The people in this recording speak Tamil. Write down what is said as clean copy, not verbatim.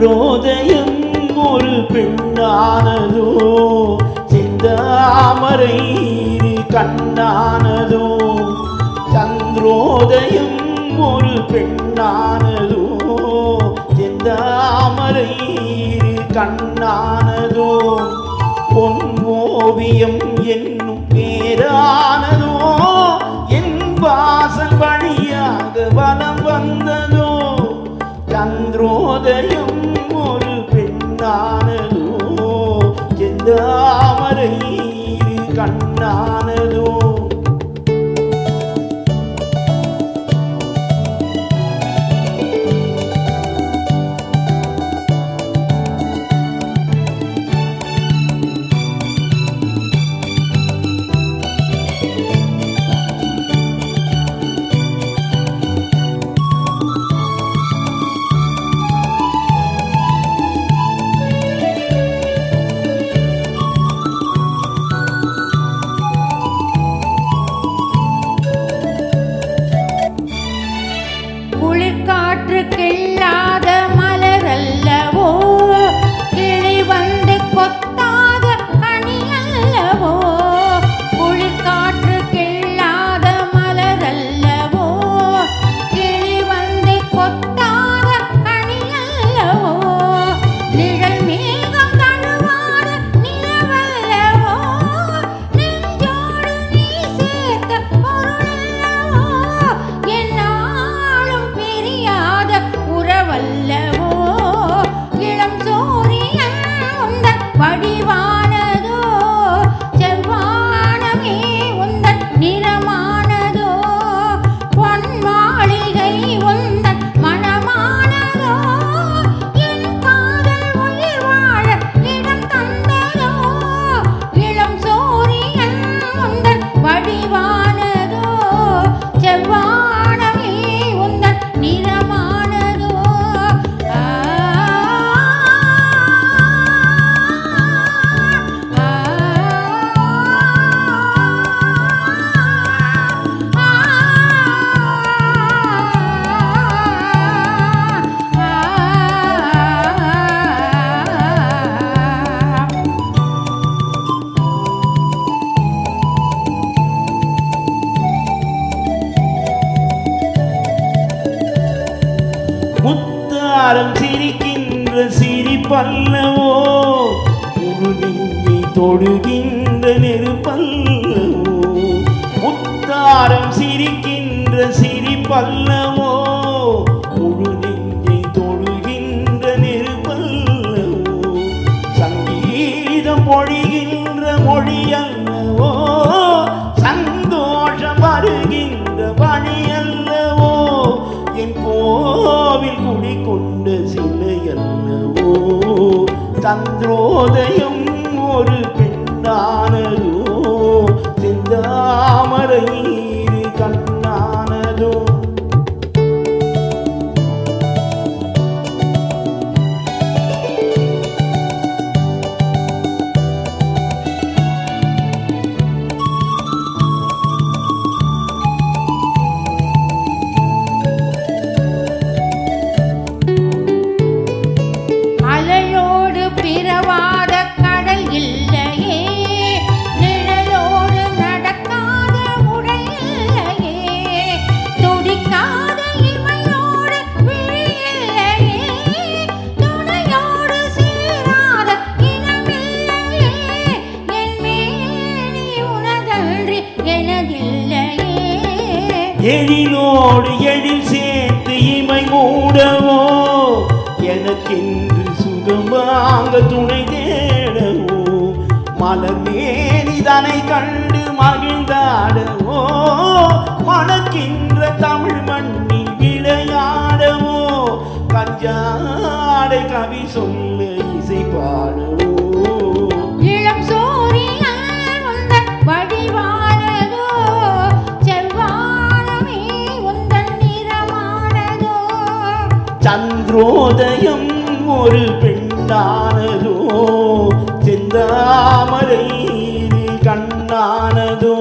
சந்திரோதயம் ஒரு பெண்ணானதோ, செந்தாமரை கண்ணானதோ. சந்திரோதயம் ஒரு பெண்ணானதோ, செந்தாமரை கண்ணானதோ. பொன் ஓவியம் என்னும் பேரானதோ, என் வாசல் வழியாக வலம் வந்ததோ. சந்திரோதயம் ஒரு பெண்ணானதோ, செந்தாமரை கண்ணானதோ. கிள்ளாத மலரல்லவோ, கிளி வந்து கொத்தாத கனி அல்லவோ. குளிர்காற்று கிள்ளாத மலரல்லவோ, கிளி வந்து கொத்தாத கனி அல்லவோ. நிழல் மேகம் தழுவாத நிலவல்லவோ, நெஞ்சோடு நீ சேர்த்த பொருளல்லவோ. என்னாலும் பிரியாத உறவல்லவோ. இளம் சூரியன் உந்தன் வடிவானதோ, செவ்வானமே உந்தன் நிறமானதோ. பொன் மாளிகை உந்தன் மனமானதோ, என் காதல் உயிர் வாழ இடம் தந்ததோ. இளம் சூரியன் உந்தன் வடிவானதோ, செவ்வானமே உந்தன் நிறமானதோ. முத்தாரம் சிரிக்கின்ற சிரிப்பல்லவோ, முழு நெஞ்சை தொடுகின்ற நெருப்பல்லவோ. முத்தாரம் சிரிக்கின்ற சிரிப்பல்லவோ, முழு நெஞ்சை தொடுகின்ற நெருப்பல்லவோ. சங்கீதம் பொழிகின்ற மொழியல்லவோ, சந்தோஷம் வருகின்ற பணியல்லவோ. என் கோவில் குடிகொண்ட சிலையல்லவோ. சந்திரோதயம் ஒரு பெண்ணானதோ, செந்தாமரை கண்ணானதோ. அலையோடு பிறவாத கடல் இல்லையே, நிழலோடு நடக்காத உடல் இல்லையே. துடிக்காத இமையோடு விழி இல்லையே, துணையோடு சேராத இனமில்லையே. என் மேனி உனதன்றி எனதில்லையே. எழிலோடு எழில் சேர்த்து இமை மூடவோ, எனக்கென்று சுகமாக துணை தேடவோ. மலர் மேனிதனை கண்டு மகிழ்ந்தாடவோ, மணக்கின்ற தமிழ் மண்ணில் விளையாடவோ. கஞ்சாடை கவி சொல்ல இசை பாடவோ. இளம் சூரியன் உந்தன் வடிவானதோ, செவ்வானமே உந்தன் நிறமானதோ. சந்திரோதயம் ஒரு பெண்ணானதோ, செந்தாமரை கண்ணானதோ.